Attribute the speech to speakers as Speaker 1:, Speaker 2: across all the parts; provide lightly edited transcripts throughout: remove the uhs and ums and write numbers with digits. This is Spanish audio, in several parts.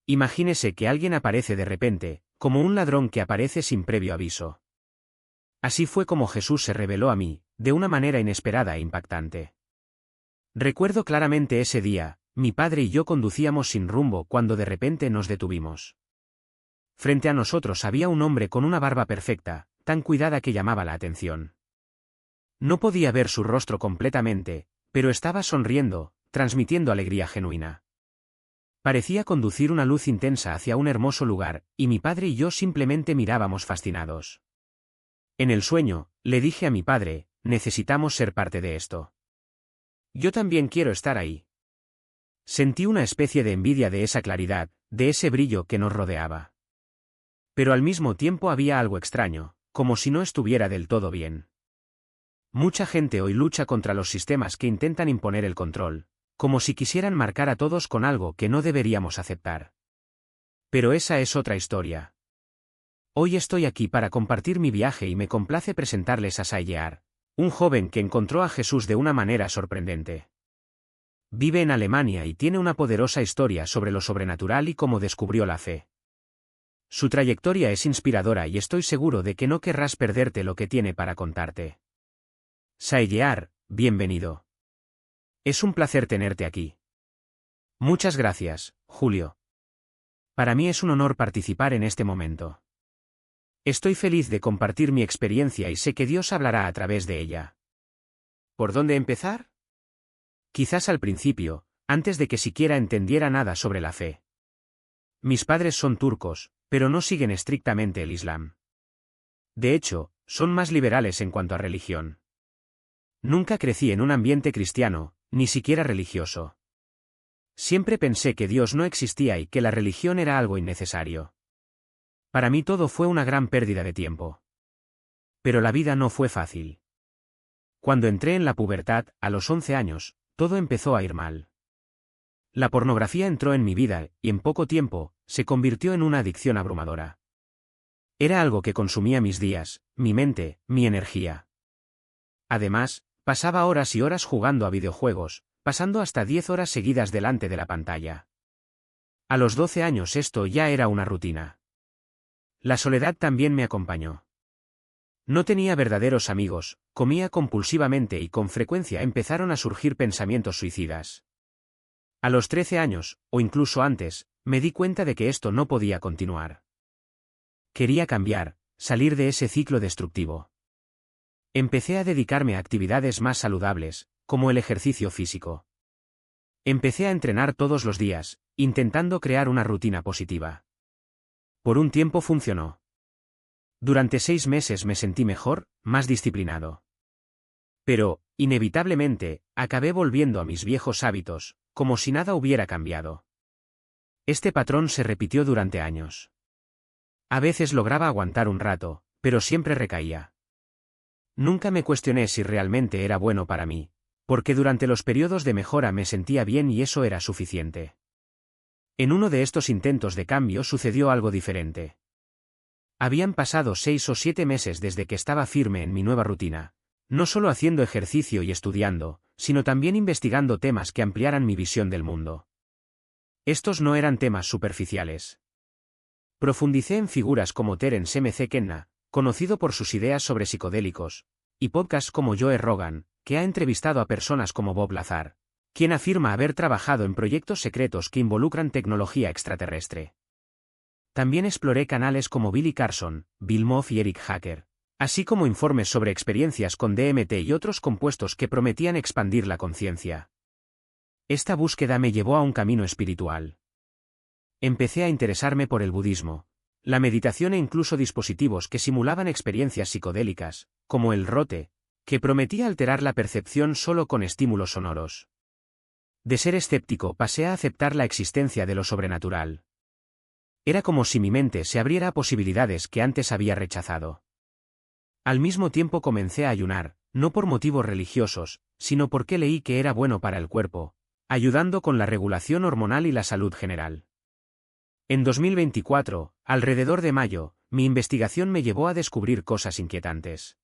Speaker 1: Imagínese que alguien aparece de repente, como un ladrón que aparece sin previo aviso. Así fue como Jesús se reveló a mí, de una manera inesperada e impactante. Recuerdo claramente ese día, mi padre y yo conducíamos sin rumbo cuando de repente nos detuvimos. Frente a nosotros había un hombre con una barba perfecta, tan cuidada que llamaba la atención. No podía ver su rostro completamente, pero estaba sonriendo, transmitiendo alegría genuina. Parecía conducir una luz intensa hacia un hermoso lugar, y mi padre y yo simplemente mirábamos fascinados. En el sueño, le dije a mi padre, necesitamos ser parte de esto. Yo también quiero estar ahí. Sentí una especie de envidia de esa claridad, de ese brillo que nos rodeaba. Pero al mismo tiempo había algo extraño, como si no estuviera del todo bien. Mucha gente hoy lucha contra los sistemas que intentan imponer el control, como si quisieran marcar a todos con algo que no deberíamos aceptar. Pero esa es otra historia. Hoy estoy aquí para compartir mi viaje y me complace presentarles a Sayear, un joven que encontró a Jesús de una manera sorprendente. Vive en Alemania y tiene una poderosa historia sobre lo sobrenatural y cómo descubrió la fe. Su trayectoria es inspiradora y estoy seguro de que no querrás perderte lo que tiene para contarte. Sayear, bienvenido. Es un placer tenerte aquí. Muchas gracias, Julio. Para mí es un honor participar en este momento. Estoy feliz de compartir mi experiencia y sé que Dios hablará a través de ella. ¿Por dónde empezar? Quizás al principio, antes de que siquiera entendiera nada sobre la fe. Mis padres son turcos, pero no siguen estrictamente el Islam. De hecho, son más liberales en cuanto a religión. Nunca crecí en un ambiente cristiano, ni siquiera religioso. Siempre pensé que Dios no existía y que la religión era algo innecesario. Para mí todo fue una gran pérdida de tiempo. Pero la vida no fue fácil. Cuando entré en la pubertad, a los 11 años, todo empezó a ir mal. La pornografía entró en mi vida, y en poco tiempo, se convirtió en una adicción abrumadora. Era algo que consumía mis días, mi mente, mi energía. Además, pasaba horas y horas jugando a videojuegos, pasando hasta 10 horas seguidas delante de la pantalla. A los 12 años esto ya era una rutina. La soledad también me acompañó. No tenía verdaderos amigos, comía compulsivamente y con frecuencia empezaron a surgir pensamientos suicidas. A los 13 años, o incluso antes, me di cuenta de que esto no podía continuar. Quería cambiar, salir de ese ciclo destructivo. Empecé a dedicarme a actividades más saludables, como el ejercicio físico. Empecé a entrenar todos los días, intentando crear una rutina positiva. Por un tiempo funcionó. Durante 6 meses me sentí mejor, más disciplinado. Pero, inevitablemente, acabé volviendo a mis viejos hábitos, como si nada hubiera cambiado. Este patrón se repitió durante años. A veces lograba aguantar un rato, pero siempre recaía. Nunca me cuestioné si realmente era bueno para mí, porque durante los periodos de mejora me sentía bien y eso era suficiente. En uno de estos intentos de cambio sucedió algo diferente. Habían pasado 6 o 7 meses desde que estaba firme en mi nueva rutina, no solo haciendo ejercicio y estudiando, sino también investigando temas que ampliaran mi visión del mundo. Estos no eran temas superficiales. Profundicé en figuras como Terence McKenna, conocido por sus ideas sobre psicodélicos, y podcasts como Joe Rogan, que ha entrevistado a personas como Bob Lazar, quien afirma haber trabajado en proyectos secretos que involucran tecnología extraterrestre. También exploré canales como Billy Carson, Bill Moff y Eric Hacker, así como informes sobre experiencias con DMT y otros compuestos que prometían expandir la conciencia. Esta búsqueda me llevó a un camino espiritual. Empecé a interesarme por el budismo, la meditación e incluso dispositivos que simulaban experiencias psicodélicas, como el rote, que prometía alterar la percepción solo con estímulos sonoros. De ser escéptico pasé a aceptar la existencia de lo sobrenatural. Era como si mi mente se abriera a posibilidades que antes había rechazado. Al mismo tiempo comencé a ayunar, no por motivos religiosos, sino porque leí que era bueno para el cuerpo, ayudando con la regulación hormonal y la salud general. En 2024, alrededor de mayo, mi investigación me llevó a descubrir cosas inquietantes.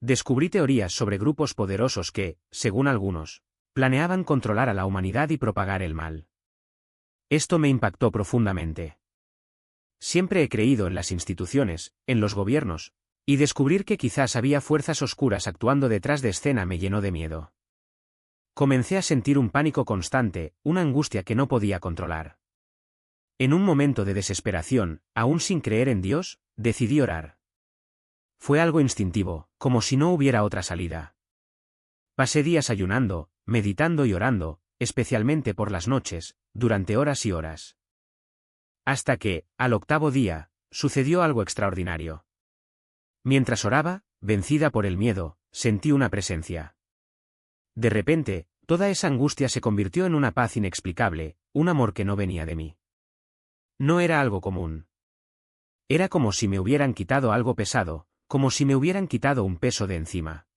Speaker 1: Descubrí teorías sobre grupos poderosos que, según algunos, planeaban controlar a la humanidad y propagar el mal. Esto me impactó profundamente. Siempre he creído en las instituciones, en los gobiernos, y descubrir que quizás había fuerzas oscuras actuando detrás de escena me llenó de miedo. Comencé a sentir un pánico constante, una angustia que no podía controlar. En un momento de desesperación, aún sin creer en Dios, decidí orar. Fue algo instintivo, como si no hubiera otra salida. Pasé días ayunando, meditando y orando, especialmente por las noches, durante horas y horas. Hasta que, al octavo día, sucedió algo extraordinario. Mientras oraba, vencida por el miedo, sentí una presencia. De repente, toda esa angustia se convirtió en una paz inexplicable, un amor que no venía de mí. No era algo común. Era como si me hubieran quitado algo pesado, como si me hubieran quitado un peso de encima.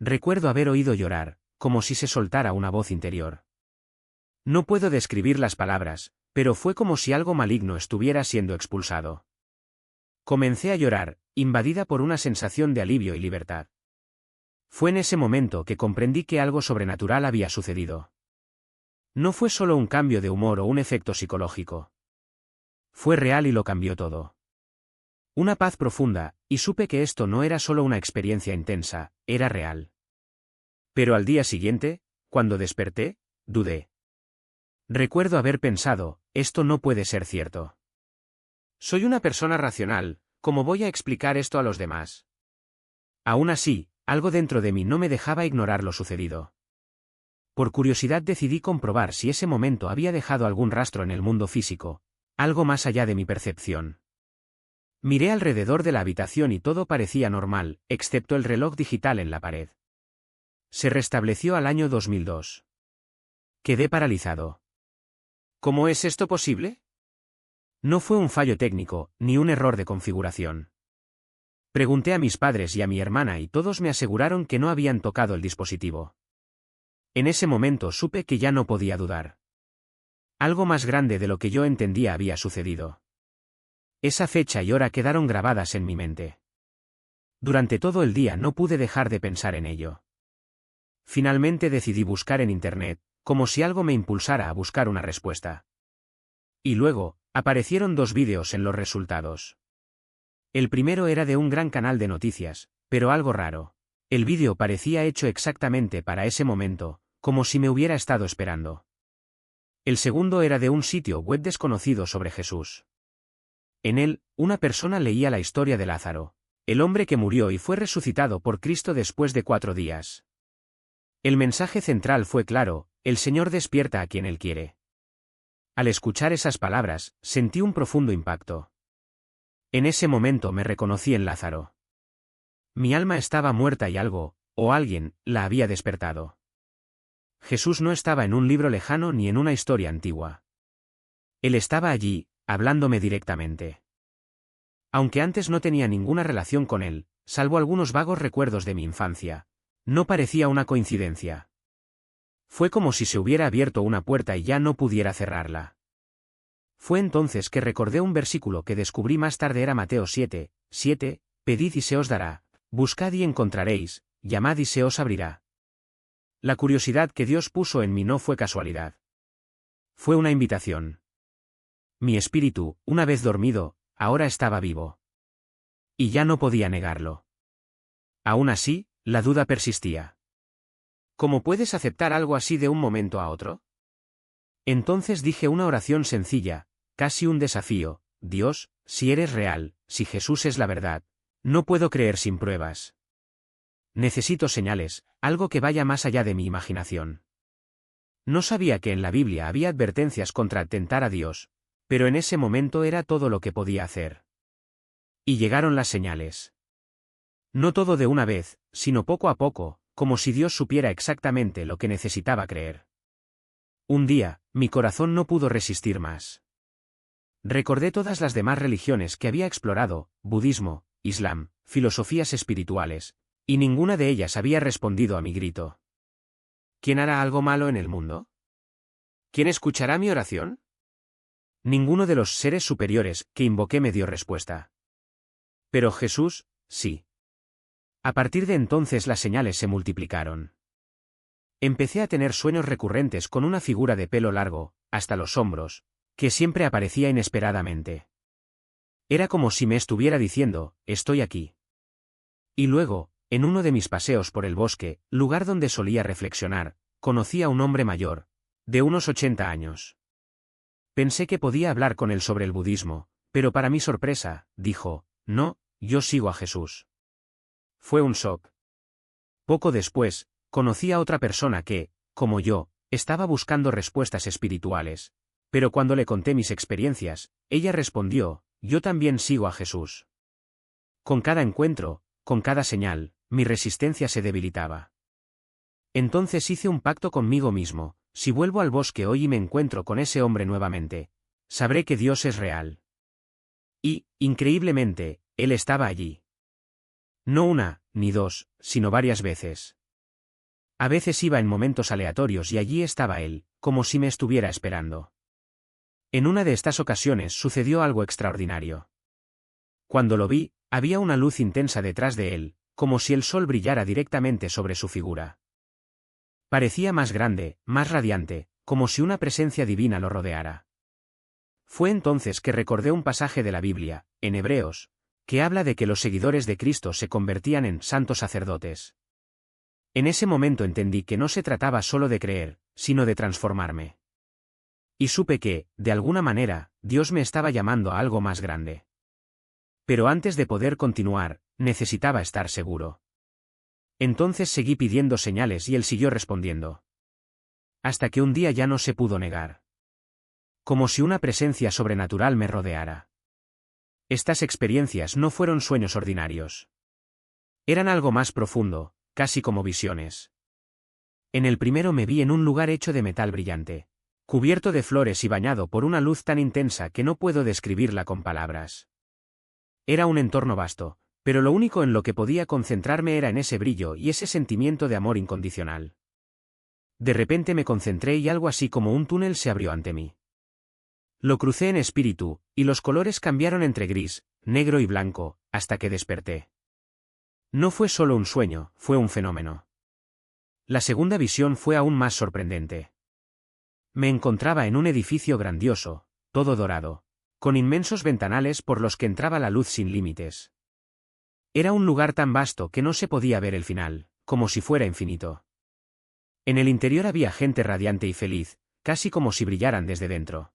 Speaker 1: Recuerdo haber oído llorar, como si se soltara una voz interior. No puedo describir las palabras, pero fue como si algo maligno estuviera siendo expulsado. Comencé a llorar, invadida por una sensación de alivio y libertad. Fue en ese momento que comprendí que algo sobrenatural había sucedido. No fue solo un cambio de humor o un efecto psicológico. Fue real y lo cambió todo. Una paz profunda, y supe que esto no era solo una experiencia intensa, era real. Pero al día siguiente, cuando desperté, dudé. Recuerdo haber pensado, esto no puede ser cierto. Soy una persona racional, ¿cómo voy a explicar esto a los demás? Aún así, algo dentro de mí no me dejaba ignorar lo sucedido. Por curiosidad decidí comprobar si ese momento había dejado algún rastro en el mundo físico, algo más allá de mi percepción. Miré alrededor de la habitación y todo parecía normal, excepto el reloj digital en la pared. Se restableció al año 2002. Quedé paralizado. ¿Cómo es esto posible? No fue un fallo técnico, ni un error de configuración. Pregunté a mis padres y a mi hermana y todos me aseguraron que no habían tocado el dispositivo. En ese momento supe que ya no podía dudar. Algo más grande de lo que yo entendía había sucedido. Esa fecha y hora quedaron grabadas en mi mente. Durante todo el día no pude dejar de pensar en ello. Finalmente decidí buscar en Internet, como si algo me impulsara a buscar una respuesta. Y luego, aparecieron 2 vídeos en los resultados. El primero era de un gran canal de noticias, pero algo raro. El vídeo parecía hecho exactamente para ese momento, como si me hubiera estado esperando. El segundo era de un sitio web desconocido sobre Jesús. En él, una persona leía la historia de Lázaro, el hombre que murió y fue resucitado por Cristo después de 4 días. El mensaje central fue claro: el Señor despierta a quien Él quiere. Al escuchar esas palabras, sentí un profundo impacto. En ese momento me reconocí en Lázaro. Mi alma estaba muerta y algo, o alguien, la había despertado. Jesús no estaba en un libro lejano ni en una historia antigua. Él estaba allí, hablándome directamente. Aunque antes no tenía ninguna relación con él, salvo algunos vagos recuerdos de mi infancia, no parecía una coincidencia. Fue como si se hubiera abierto una puerta y ya no pudiera cerrarla. Fue entonces que recordé un versículo que descubrí más tarde era Mateo 7:7, pedid y se os dará, buscad y encontraréis, llamad y se os abrirá. La curiosidad que Dios puso en mí no fue casualidad. Fue una invitación. Mi espíritu, una vez dormido, ahora estaba vivo. Y ya no podía negarlo. Aún así, la duda persistía. ¿Cómo puedes aceptar algo así de un momento a otro? Entonces dije una oración sencilla, casi un desafío: Dios, si eres real, si Jesús es la verdad, no puedo creer sin pruebas. Necesito señales, algo que vaya más allá de mi imaginación. No sabía que en la Biblia había advertencias contra tentar a Dios, pero en ese momento era todo lo que podía hacer. Y llegaron las señales. No todo de una vez, sino poco a poco, como si Dios supiera exactamente lo que necesitaba creer. Un día, mi corazón no pudo resistir más. Recordé todas las demás religiones que había explorado: budismo, islam, filosofías espirituales, y ninguna de ellas había respondido a mi grito. ¿Quién hará algo malo en el mundo? ¿Quién escuchará mi oración? Ninguno de los seres superiores que invoqué me dio respuesta. Pero Jesús, sí. A partir de entonces las señales se multiplicaron. Empecé a tener sueños recurrentes con una figura de pelo largo, hasta los hombros, que siempre aparecía inesperadamente. Era como si me estuviera diciendo, estoy aquí. Y luego, en uno de mis paseos por el bosque, lugar donde solía reflexionar, conocí a un hombre mayor, de unos 80 años. Pensé que podía hablar con él sobre el budismo, pero para mi sorpresa, dijo, no, yo sigo a Jesús. Fue un shock. Poco después, conocí a otra persona que, como yo, estaba buscando respuestas espirituales, pero cuando le conté mis experiencias, ella respondió, yo también sigo a Jesús. Con cada encuentro, con cada señal, mi resistencia se debilitaba. Entonces hice un pacto conmigo mismo, si vuelvo al bosque hoy y me encuentro con ese hombre nuevamente, sabré que Dios es real. Y, increíblemente, él estaba allí. No una, ni dos, sino varias veces. A veces iba en momentos aleatorios y allí estaba él, como si me estuviera esperando. En una de estas ocasiones sucedió algo extraordinario. Cuando lo vi, había una luz intensa detrás de él, como si el sol brillara directamente sobre su figura. Parecía más grande, más radiante, como si una presencia divina lo rodeara. Fue entonces que recordé un pasaje de la Biblia, en Hebreos, que habla de que los seguidores de Cristo se convertían en santos sacerdotes. En ese momento entendí que no se trataba solo de creer, sino de transformarme. Y supe que, de alguna manera, Dios me estaba llamando a algo más grande. Pero antes de poder continuar, necesitaba estar seguro. Entonces seguí pidiendo señales y él siguió respondiendo. Hasta que un día ya no se pudo negar. Como si una presencia sobrenatural me rodeara. Estas experiencias no fueron sueños ordinarios. Eran algo más profundo, casi como visiones. En el primero me vi en un lugar hecho de metal brillante, cubierto de flores y bañado por una luz tan intensa que no puedo describirla con palabras. Era un entorno vasto, pero lo único en lo que podía concentrarme era en ese brillo y ese sentimiento de amor incondicional. De repente me concentré y algo así como un túnel se abrió ante mí. Lo crucé en espíritu, y los colores cambiaron entre gris, negro y blanco, hasta que desperté. No fue solo un sueño, fue un fenómeno. La segunda visión fue aún más sorprendente. Me encontraba en un edificio grandioso, todo dorado, con inmensos ventanales por los que entraba la luz sin límites. Era un lugar tan vasto que no se podía ver el final, como si fuera infinito. En el interior había gente radiante y feliz, casi como si brillaran desde dentro.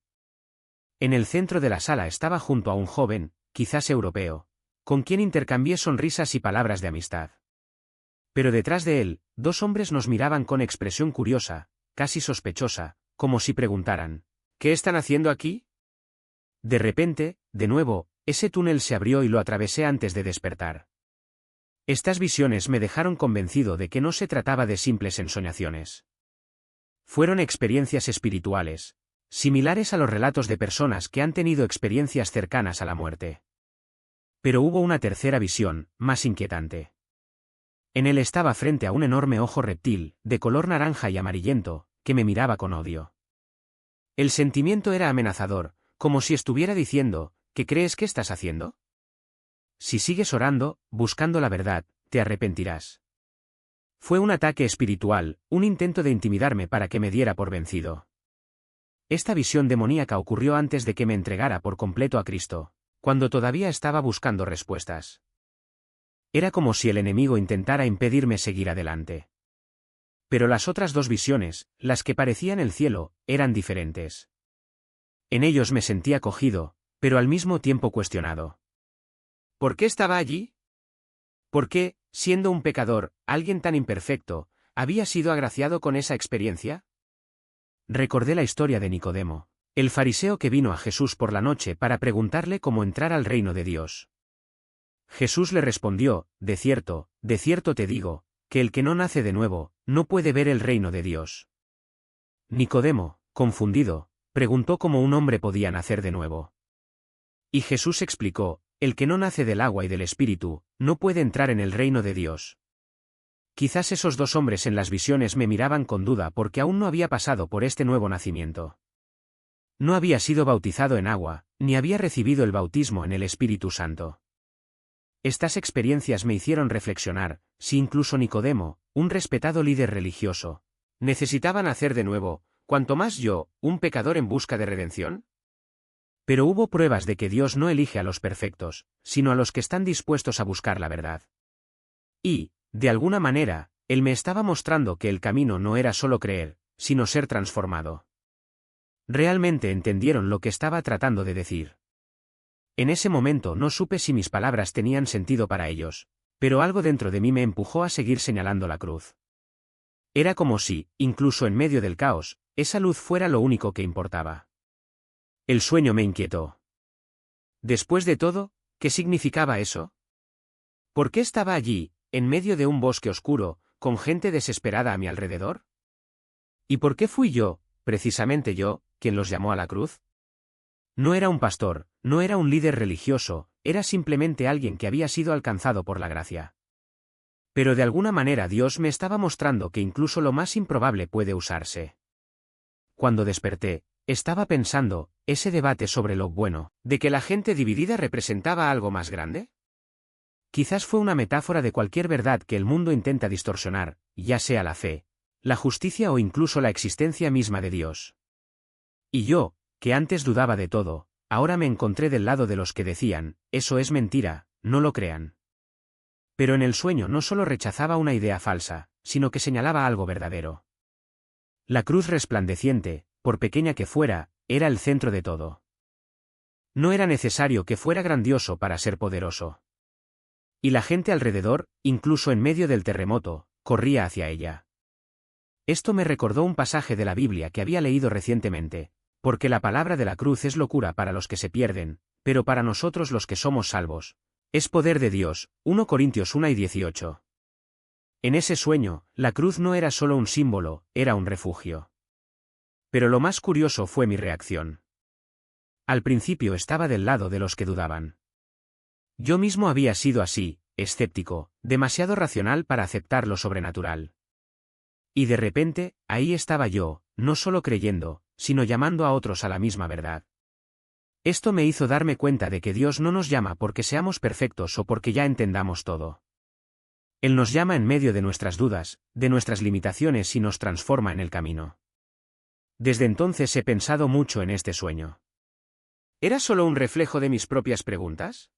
Speaker 1: En el centro de la sala estaba junto a un joven, quizás europeo, con quien intercambié sonrisas y palabras de amistad. Pero detrás de él, dos hombres nos miraban con expresión curiosa, casi sospechosa, como si preguntaran, ¿qué están haciendo aquí? De repente, de nuevo, ese túnel se abrió y lo atravesé antes de despertar. Estas visiones me dejaron convencido de que no se trataba de simples ensoñaciones. Fueron experiencias espirituales, similares a los relatos de personas que han tenido experiencias cercanas a la muerte. Pero hubo una tercera visión, más inquietante. En él estaba frente a un enorme ojo reptil, de color naranja y amarillento, que me miraba con odio. El sentimiento era amenazador, como si estuviera diciendo, ¿qué crees que estás haciendo? Si sigues orando, buscando la verdad, te arrepentirás. Fue un ataque espiritual, un intento de intimidarme para que me diera por vencido. Esta visión demoníaca ocurrió antes de que me entregara por completo a Cristo, cuando todavía estaba buscando respuestas. Era como si el enemigo intentara impedirme seguir adelante. Pero las otras dos visiones, las que parecían el cielo, eran diferentes. En ellos me sentía acogido, pero al mismo tiempo cuestionado. ¿Por qué estaba allí? ¿Por qué, siendo un pecador, alguien tan imperfecto, había sido agraciado con esa experiencia? Recordé la historia de Nicodemo, el fariseo que vino a Jesús por la noche para preguntarle cómo entrar al reino de Dios. Jesús le respondió, de cierto te digo, que el que no nace de nuevo, no puede ver el reino de Dios. Nicodemo, confundido, preguntó cómo un hombre podía nacer de nuevo. Y Jesús explicó, el que no nace del agua y del Espíritu, no puede entrar en el reino de Dios. Quizás esos dos hombres en las visiones me miraban con duda porque aún no había pasado por este nuevo nacimiento. No había sido bautizado en agua, ni había recibido el bautismo en el Espíritu Santo. Estas experiencias me hicieron reflexionar, si incluso Nicodemo, un respetado líder religioso, necesitaba nacer de nuevo, ¿Cuanto más yo, un pecador en busca de redención? Pero hubo pruebas de que Dios no elige a los perfectos, sino a los que están dispuestos a buscar la verdad. Y, de alguna manera, Él me estaba mostrando que el camino no era solo creer, sino ser transformado. Realmente entendieron lo que estaba tratando de decir. En ese momento no supe si mis palabras tenían sentido para ellos, pero algo dentro de mí me empujó a seguir señalando la cruz. Era como si, incluso en medio del caos, esa luz fuera lo único que importaba. El sueño me inquietó. Después de todo, ¿qué significaba eso? ¿Por qué estaba allí, en medio de un bosque oscuro, con gente desesperada a mi alrededor? ¿Y por qué fui yo, precisamente yo, quien los llamó a la cruz? No era un pastor, no era un líder religioso, era simplemente alguien que había sido alcanzado por la gracia. Pero de alguna manera Dios me estaba mostrando que incluso lo más improbable puede usarse. Cuando desperté, estaba pensando, ¿ese debate sobre lo bueno, de que la gente dividida representaba algo más grande? Quizás fue una metáfora de cualquier verdad que el mundo intenta distorsionar, ya sea la fe, la justicia o incluso la existencia misma de Dios. Y yo, que antes dudaba de todo, ahora me encontré del lado de los que decían, eso es mentira, no lo crean. Pero en el sueño no solo rechazaba una idea falsa, sino que señalaba algo verdadero. La cruz resplandeciente, por pequeña que fuera, era el centro de todo. No era necesario que fuera grandioso para ser poderoso. Y la gente alrededor, incluso en medio del terremoto, corría hacia ella. Esto me recordó un pasaje de la Biblia que había leído recientemente, porque la palabra de la cruz es locura para los que se pierden, pero para nosotros los que somos salvos, es poder de Dios. 1 Corintios 1:18. En ese sueño, la cruz no era solo un símbolo, era un refugio. Pero lo más curioso fue mi reacción. Al principio estaba del lado de los que dudaban. Yo mismo había sido así, escéptico, demasiado racional para aceptar lo sobrenatural. Y de repente, ahí estaba yo, no solo creyendo, sino llamando a otros a la misma verdad. Esto me hizo darme cuenta de que Dios no nos llama porque seamos perfectos o porque ya entendamos todo. Él nos llama en medio de nuestras dudas, de nuestras limitaciones y nos transforma en el camino. Desde entonces he pensado mucho en este sueño. ¿Era solo un reflejo de mis propias preguntas?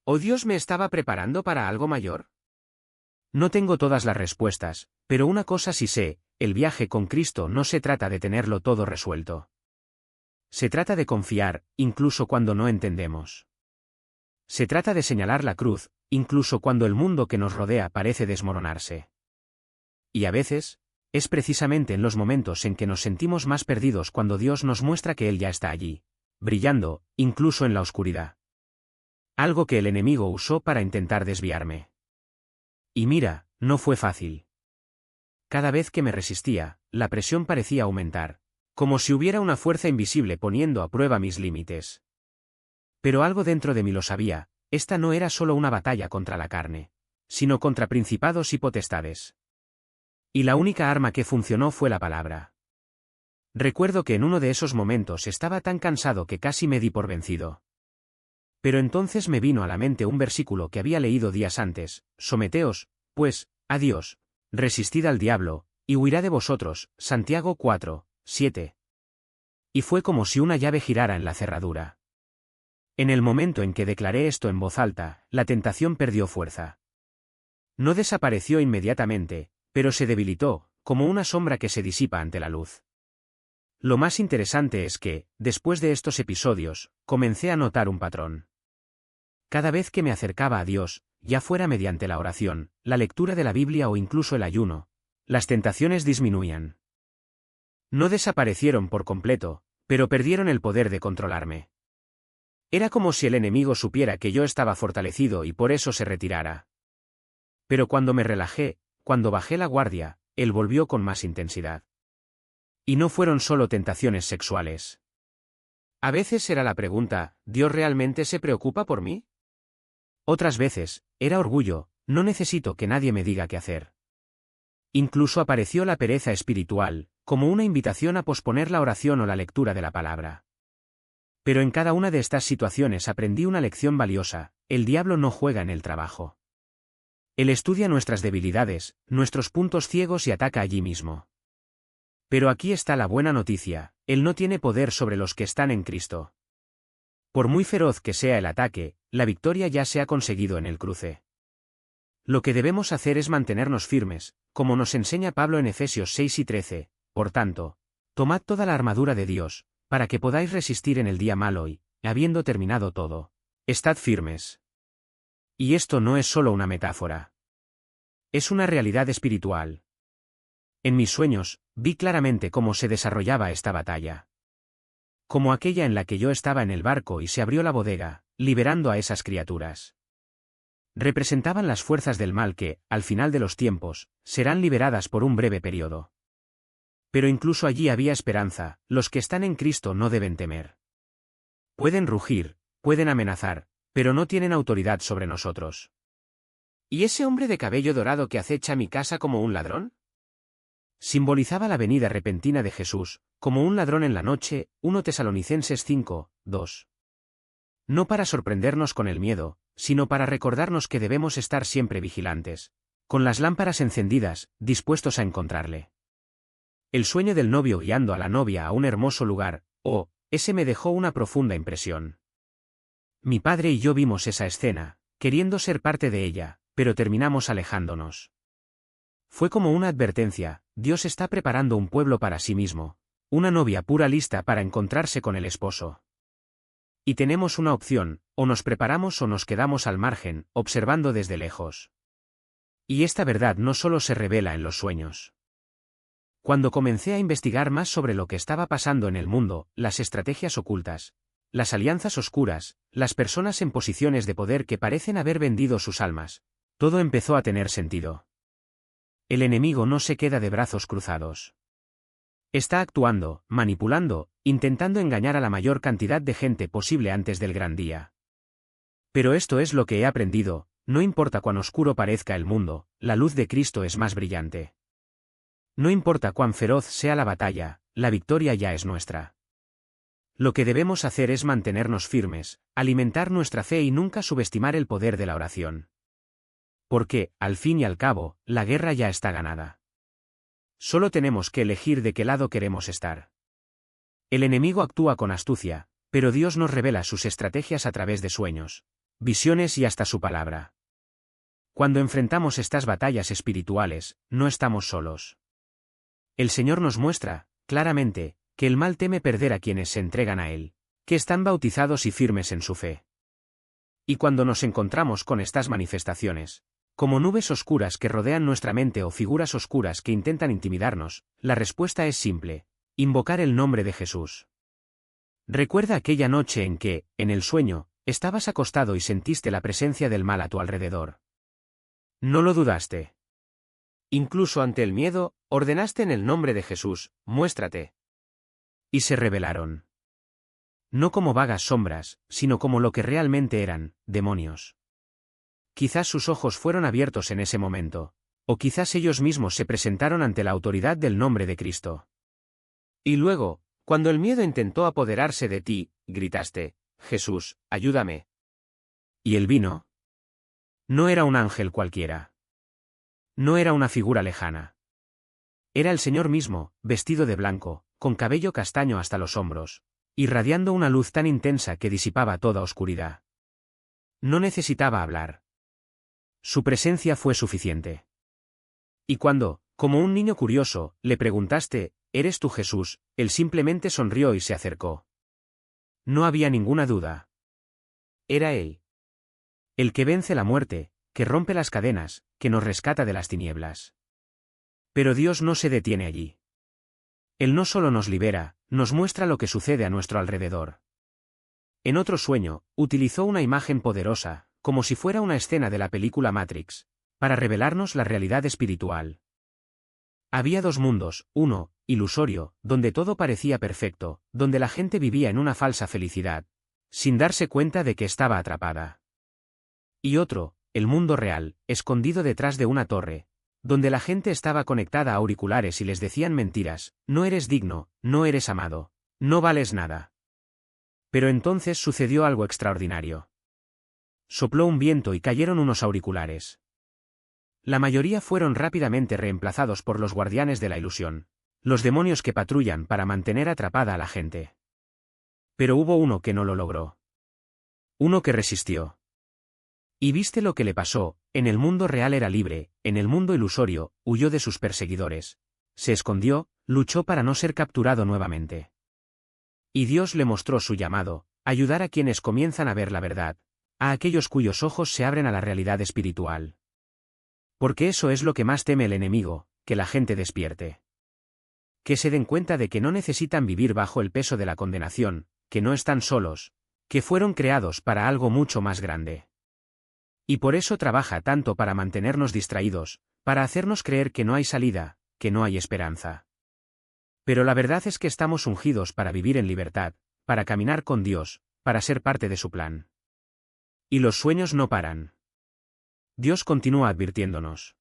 Speaker 1: ¿O Dios me estaba preparando para algo mayor? No tengo todas las respuestas, pero una cosa sí sé, el viaje con Cristo no se trata de tenerlo todo resuelto. Se trata de confiar, incluso cuando no entendemos. Se trata de señalar la cruz, incluso cuando el mundo que nos rodea parece desmoronarse. Y a veces, es precisamente en los momentos en que nos sentimos más perdidos cuando Dios nos muestra que Él ya está allí, brillando, incluso en la oscuridad. Algo que el enemigo usó para intentar desviarme. Y mira, no fue fácil. Cada vez que me resistía, la presión parecía aumentar, como si hubiera una fuerza invisible poniendo a prueba mis límites. Pero algo dentro de mí lo sabía, esta no era solo una batalla contra la carne, sino contra principados y potestades. Y la única arma que funcionó fue la palabra. Recuerdo que en uno de esos momentos estaba tan cansado que casi me di por vencido. Pero entonces me vino a la mente un versículo que había leído días antes: someteos, pues, a Dios, resistid al diablo, y huirá de vosotros. Santiago 4:7. Y fue como si una llave girara en la cerradura. En el momento en que declaré esto en voz alta, la tentación perdió fuerza. No desapareció inmediatamente, pero se debilitó, como una sombra que se disipa ante la luz. Lo más interesante es que, después de estos episodios, comencé a notar un patrón. Cada vez que me acercaba a Dios, ya fuera mediante la oración, la lectura de la Biblia o incluso el ayuno, las tentaciones disminuían. No desaparecieron por completo, pero perdieron el poder de controlarme. Era como si el enemigo supiera que yo estaba fortalecido y por eso se retirara. Pero cuando me relajé, cuando bajé la guardia, él volvió con más intensidad. Y no fueron solo tentaciones sexuales. A veces era la pregunta: ¿Dios realmente se preocupa por mí? Otras veces, era orgullo: no necesito que nadie me diga qué hacer. Incluso apareció la pereza espiritual, como una invitación a posponer la oración o la lectura de la palabra. Pero en cada una de estas situaciones aprendí una lección valiosa: el diablo no juega en el trabajo. Él estudia nuestras debilidades, nuestros puntos ciegos y ataca allí mismo. Pero aquí está la buena noticia, Él no tiene poder sobre los que están en Cristo. Por muy feroz que sea el ataque, la victoria ya se ha conseguido en el cruce. Lo que debemos hacer es mantenernos firmes, como nos enseña Pablo en Efesios 6 y 13, por tanto, tomad toda la armadura de Dios, para que podáis resistir en el día malo y, habiendo terminado todo, estad firmes. Y esto no es solo una metáfora. Es una realidad espiritual. En mis sueños, vi claramente cómo se desarrollaba esta batalla. Como aquella en la que yo estaba en el barco y se abrió la bodega, liberando a esas criaturas. Representaban las fuerzas del mal que, al final de los tiempos, serán liberadas por un breve periodo. Pero incluso allí había esperanza, los que están en Cristo no deben temer. Pueden rugir, pueden amenazar, pero no tienen autoridad sobre nosotros. ¿Y ese hombre de cabello dorado que acecha mi casa como un ladrón? Simbolizaba la venida repentina de Jesús, como un ladrón en la noche, 1 Tesalonicenses 5, 2. No para sorprendernos con el miedo, sino para recordarnos que debemos estar siempre vigilantes, con las lámparas encendidas, dispuestos a encontrarle. El sueño del novio guiando a la novia a un hermoso lugar, ese me dejó una profunda impresión. Mi padre y yo vimos esa escena, queriendo ser parte de ella, pero terminamos alejándonos. Fue como una advertencia, Dios está preparando un pueblo para sí mismo, una novia pura lista para encontrarse con el esposo. Y tenemos una opción, o nos preparamos o nos quedamos al margen, observando desde lejos. Y esta verdad no solo se revela en los sueños. Cuando comencé a investigar más sobre lo que estaba pasando en el mundo, las estrategias ocultas, las alianzas oscuras, las personas en posiciones de poder que parecen haber vendido sus almas, todo empezó a tener sentido. El enemigo no se queda de brazos cruzados. Está actuando, manipulando, intentando engañar a la mayor cantidad de gente posible antes del gran día. Pero esto es lo que he aprendido, no importa cuán oscuro parezca el mundo, la luz de Cristo es más brillante. No importa cuán feroz sea la batalla, la victoria ya es nuestra. Lo que debemos hacer es mantenernos firmes, alimentar nuestra fe y nunca subestimar el poder de la oración. Porque, al fin y al cabo, la guerra ya está ganada. Solo tenemos que elegir de qué lado queremos estar. El enemigo actúa con astucia, pero Dios nos revela sus estrategias a través de sueños, visiones y hasta su palabra. Cuando enfrentamos estas batallas espirituales, no estamos solos. El Señor nos muestra, claramente, que el mal teme perder a quienes se entregan a Él, que están bautizados y firmes en su fe. Y cuando nos encontramos con estas manifestaciones, como nubes oscuras que rodean nuestra mente o figuras oscuras que intentan intimidarnos, la respuesta es simple: invocar el nombre de Jesús. Recuerda aquella noche en que, en el sueño, estabas acostado y sentiste la presencia del mal a tu alrededor. No lo dudaste. Incluso ante el miedo, ordenaste en el nombre de Jesús: muéstrate. Y se rebelaron. No como vagas sombras, sino como lo que realmente eran, demonios. Quizás sus ojos fueron abiertos en ese momento, o quizás ellos mismos se presentaron ante la autoridad del nombre de Cristo. Y luego, cuando el miedo intentó apoderarse de ti, gritaste: Jesús, ayúdame. ¿Y él vino? No era un ángel cualquiera. No era una figura lejana. Era el Señor mismo, vestido de blanco, con cabello castaño hasta los hombros, irradiando una luz tan intensa que disipaba toda oscuridad. No necesitaba hablar. Su presencia fue suficiente. Y cuando, como un niño curioso, le preguntaste: ¿eres tú Jesús?, él simplemente sonrió y se acercó. No había ninguna duda. Era él. El que vence la muerte, que rompe las cadenas, que nos rescata de las tinieblas. Pero Dios no se detiene allí. Él no solo nos libera, nos muestra lo que sucede a nuestro alrededor. En otro sueño, utilizó una imagen poderosa, como si fuera una escena de la película Matrix, para revelarnos la realidad espiritual. Había dos mundos, uno, ilusorio, donde todo parecía perfecto, donde la gente vivía en una falsa felicidad, sin darse cuenta de que estaba atrapada. Y otro, el mundo real, escondido detrás de una torre, donde la gente estaba conectada a auriculares y les decían mentiras: no eres digno, no eres amado, no vales nada. Pero entonces sucedió algo extraordinario. Sopló un viento y cayeron unos auriculares. La mayoría fueron rápidamente reemplazados por los guardianes de la ilusión, Los demonios que patrullan para mantener atrapada a la gente. Pero hubo uno que no lo logró. Uno que resistió. Y viste lo que le pasó, en el mundo real era libre, en el mundo ilusorio, huyó de sus perseguidores. Se escondió, luchó para no ser capturado nuevamente. Y Dios le mostró su llamado, ayudar a quienes comienzan a ver la verdad, a aquellos cuyos ojos se abren a la realidad espiritual. Porque eso es lo que más teme el enemigo, que la gente despierte. Que se den cuenta de que no necesitan vivir bajo el peso de la condenación, que no están solos, que fueron creados para algo mucho más grande. Y por eso trabaja tanto para mantenernos distraídos, para hacernos creer que no hay salida, que no hay esperanza. Pero la verdad es que estamos ungidos para vivir en libertad, para caminar con Dios, para ser parte de su plan. Y los sueños no paran. Dios continúa advirtiéndonos.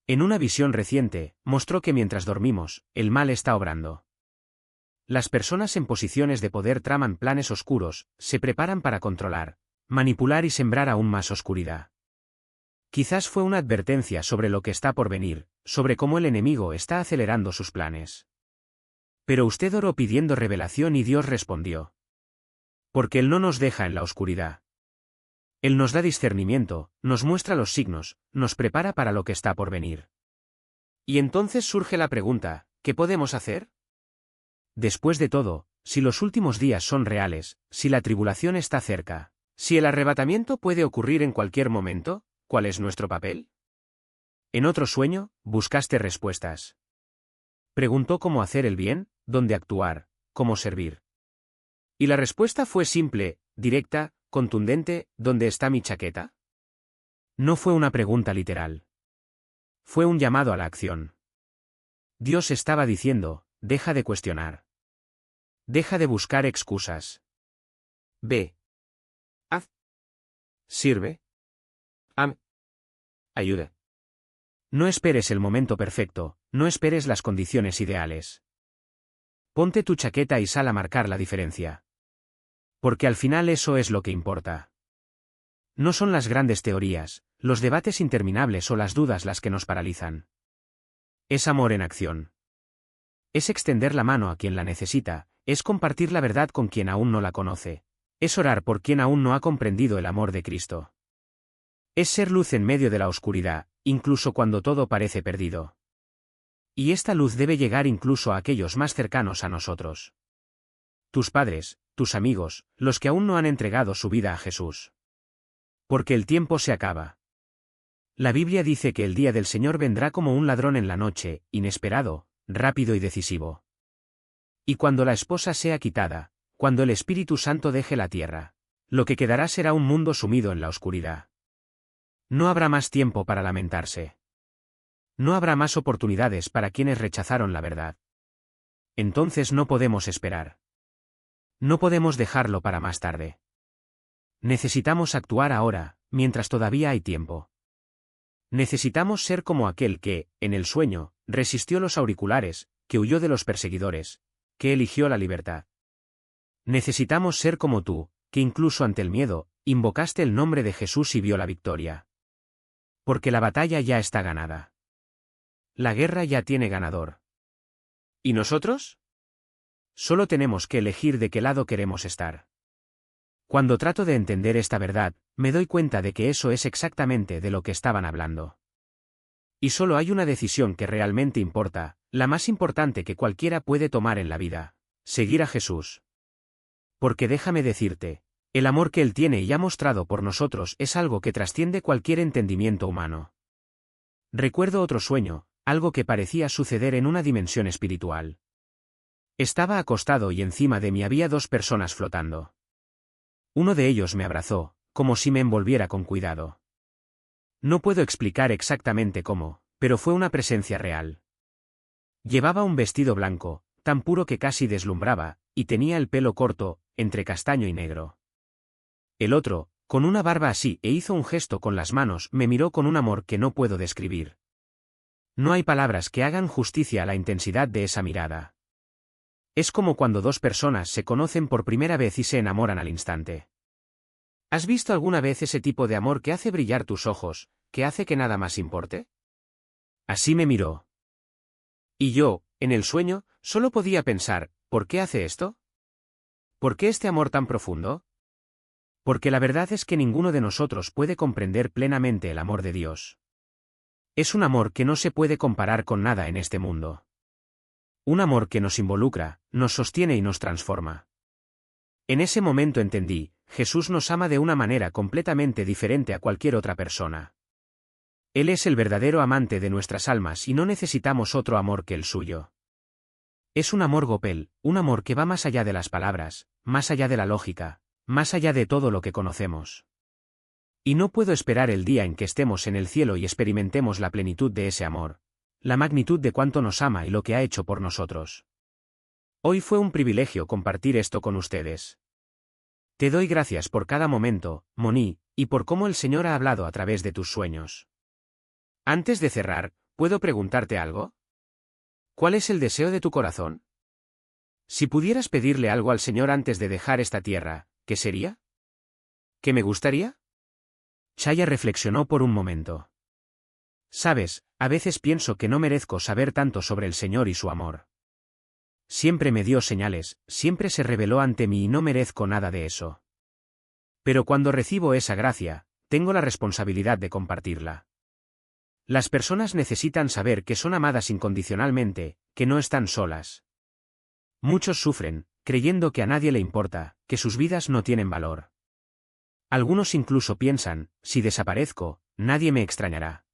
Speaker 1: En una visión reciente, mostró que mientras dormimos, el mal está obrando. Las personas en posiciones de poder traman planes oscuros, se preparan para controlar, manipular y sembrar aún más oscuridad. Quizás fue una advertencia sobre lo que está por venir, sobre cómo el enemigo está acelerando sus planes. Pero usted oró pidiendo revelación y Dios respondió. Porque Él no nos deja en la oscuridad. Él nos da discernimiento, nos muestra los signos, nos prepara para lo que está por venir. Y entonces surge la pregunta, ¿qué podemos hacer? Después de todo, si los últimos días son reales, si la tribulación está cerca, si el arrebatamiento puede ocurrir en cualquier momento, ¿cuál es nuestro papel? En otro sueño, buscaste respuestas. Preguntó cómo hacer el bien, dónde actuar, cómo servir. Y la respuesta fue simple, directa, contundente, ¿dónde está mi chaqueta? No fue una pregunta literal. Fue un llamado a la acción. Dios estaba diciendo, deja de cuestionar. Deja de buscar excusas. Ve. Haz. Sirve. Ayuda. No esperes el momento perfecto, no esperes las condiciones ideales. Ponte tu chaqueta y sal a marcar la diferencia. Porque al final eso es lo que importa. No son las grandes teorías, los debates interminables o las dudas las que nos paralizan. Es amor en acción. Es extender la mano a quien la necesita, es compartir la verdad con quien aún no la conoce, es orar por quien aún no ha comprendido el amor de Cristo. Es ser luz en medio de la oscuridad, incluso cuando todo parece perdido. Y esta luz debe llegar incluso a aquellos más cercanos a nosotros. Tus padres, tus amigos, los que aún no han entregado su vida a Jesús. Porque el tiempo se acaba. La Biblia dice que el día del Señor vendrá como un ladrón en la noche, inesperado, rápido y decisivo. Y cuando la esposa sea quitada, cuando el Espíritu Santo deje la tierra, lo que quedará será un mundo sumido en la oscuridad. No habrá más tiempo para lamentarse. No habrá más oportunidades para quienes rechazaron la verdad. Entonces no podemos esperar. No podemos dejarlo para más tarde. Necesitamos actuar ahora, mientras todavía hay tiempo. Necesitamos ser como aquel que, en el sueño, resistió los auriculares, que huyó de los perseguidores, que eligió la libertad. Necesitamos ser como tú, que incluso ante el miedo, invocaste el nombre de Jesús y vio la victoria. Porque la batalla ya está ganada. La guerra ya tiene ganador. ¿Y nosotros? Solo tenemos que elegir de qué lado queremos estar. Cuando trato de entender esta verdad, me doy cuenta de que eso es exactamente de lo que estaban hablando. Y solo hay una decisión que realmente importa, la más importante que cualquiera puede tomar en la vida: seguir a Jesús. Porque déjame decirte, el amor que Él tiene y ha mostrado por nosotros es algo que trasciende cualquier entendimiento humano. Recuerdo otro sueño, algo que parecía suceder en una dimensión espiritual. Estaba acostado y encima de mí había dos personas flotando. Uno de ellos me abrazó, como si me envolviera con cuidado. No puedo explicar exactamente cómo, pero fue una presencia real. Llevaba un vestido blanco, tan puro que casi deslumbraba, y tenía el pelo corto, entre castaño y negro. El otro, con una barba así e hizo un gesto con las manos, me miró con un amor que no puedo describir. No hay palabras que hagan justicia a la intensidad de esa mirada. Es como cuando dos personas se conocen por primera vez y se enamoran al instante. ¿Has visto alguna vez ese tipo de amor que hace brillar tus ojos, que hace que nada más importe? Así me miró. Y yo, En el sueño, solo podía pensar, ¿por qué hace esto? ¿Por qué este amor tan profundo? Porque la verdad es que ninguno de nosotros puede comprender plenamente el amor de Dios. Es un amor que no se puede comparar con nada en este mundo. Un amor que nos involucra, nos sostiene y nos transforma. En ese momento entendí, Jesús nos ama de una manera completamente diferente a cualquier otra persona. Él es el verdadero amante de nuestras almas y no necesitamos otro amor que el suyo. Es un amor gopel, un amor que va más allá de las palabras, más allá de la lógica, más allá de todo lo que conocemos. Y no puedo esperar el día en que estemos en el cielo y experimentemos la plenitud de ese amor, la magnitud de cuánto nos ama y lo que ha hecho por nosotros. Hoy fue un privilegio compartir esto con ustedes. Te doy gracias por cada momento, Moni, y por cómo el Señor ha hablado a través de tus sueños. Antes de cerrar, ¿puedo preguntarte algo? ¿Cuál es el deseo de tu corazón? Si pudieras pedirle algo al Señor antes de dejar esta tierra, ¿qué sería? ¿Qué me gustaría? Chaya reflexionó por un momento. Sabes, a veces pienso que no merezco saber tanto sobre el Señor y su amor. Siempre me dio señales, siempre se reveló ante mí y no merezco nada de eso. Pero cuando recibo esa gracia, tengo la responsabilidad de compartirla. Las personas necesitan saber que son amadas incondicionalmente, que no están solas. Muchos sufren, creyendo que a nadie le importa, que sus vidas no tienen valor. Algunos incluso piensan, si desaparezco, nadie me extrañará.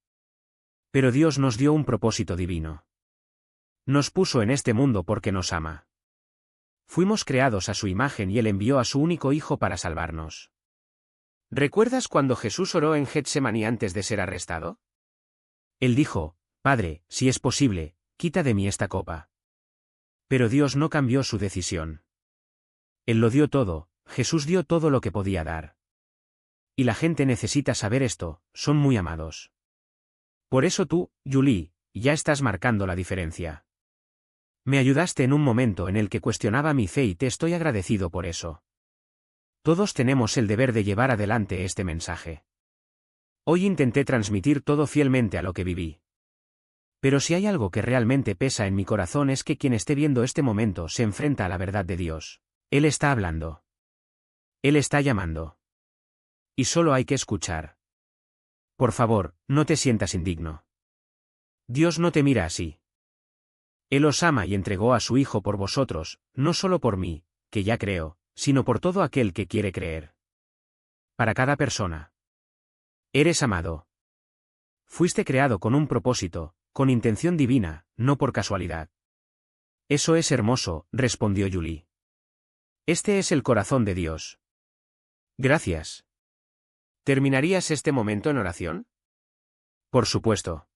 Speaker 1: Pero Dios nos dio un propósito divino. Nos puso en este mundo porque nos ama. Fuimos creados a su imagen y Él envió a su único Hijo para salvarnos. ¿Recuerdas cuando Jesús oró en Getsemaní antes de ser arrestado? Él dijo, Padre, si es posible, quita de mí esta copa. Pero Dios no cambió su decisión. Él lo dio todo, Jesús dio todo lo que podía dar. Y la gente necesita saber esto, son muy amados. Por eso tú, Julie, ya estás marcando la diferencia. Me ayudaste en un momento en el que cuestionaba mi fe y te estoy agradecido por eso. Todos tenemos el deber de llevar adelante este mensaje. Hoy intenté transmitir todo fielmente a lo que viví. Pero si hay algo que realmente pesa en mi corazón es que quien esté viendo este momento se enfrenta a la verdad de Dios. Él está hablando. Él está llamando. Y solo hay que escuchar. Por favor, no te sientas indigno. Dios no te mira así. Él os ama y entregó a su Hijo por vosotros, no solo por mí, que ya creo, sino por todo aquel que quiere creer. Para cada persona. Eres amado. Fuiste creado con un propósito, con intención divina, no por casualidad. Eso es hermoso, respondió Julie. Este es el corazón de Dios. Gracias. ¿Terminarías este momento en oración? Por supuesto.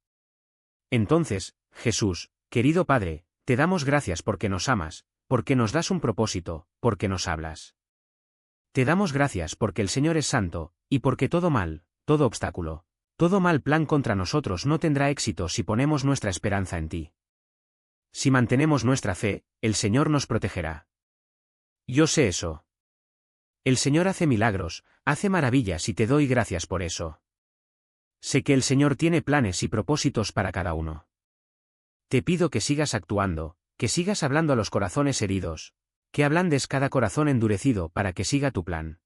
Speaker 1: Entonces, Jesús, querido Padre, te damos gracias porque nos amas, porque nos das un propósito, porque nos hablas. Te damos gracias porque el Señor es santo, y porque todo mal, todo obstáculo, todo mal plan contra nosotros no tendrá éxito si ponemos nuestra esperanza en ti. Si mantenemos nuestra fe, el Señor nos protegerá. Yo sé eso. El Señor hace milagros, hace maravillas y te doy gracias por eso. Sé que el Señor tiene planes y propósitos para cada uno. Te pido que sigas actuando, que sigas hablando a los corazones heridos, que ablandes cada corazón endurecido para que siga tu plan.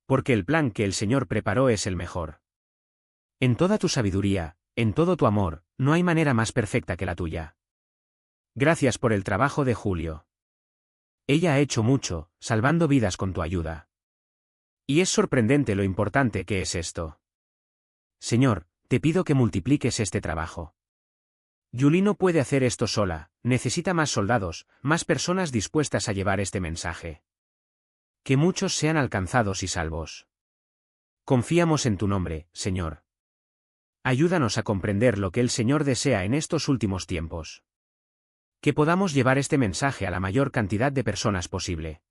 Speaker 1: Porque el plan que el Señor preparó es el mejor. En toda tu sabiduría, en todo tu amor, no hay manera más perfecta que la tuya. Gracias por el trabajo de Julio. Ella ha hecho mucho, salvando vidas con tu ayuda. Y es sorprendente lo importante que es esto. Señor, te pido que multipliques este trabajo. Julie no puede hacer esto sola, necesita más soldados, más personas dispuestas a llevar este mensaje. Que muchos sean alcanzados y salvos. Confiamos en tu nombre, Señor. Ayúdanos a comprender lo que el Señor desea en estos últimos tiempos. Que podamos llevar este mensaje a la mayor cantidad de personas posible.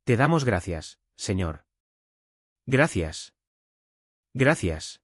Speaker 1: Te damos gracias, Señor. Gracias. Gracias.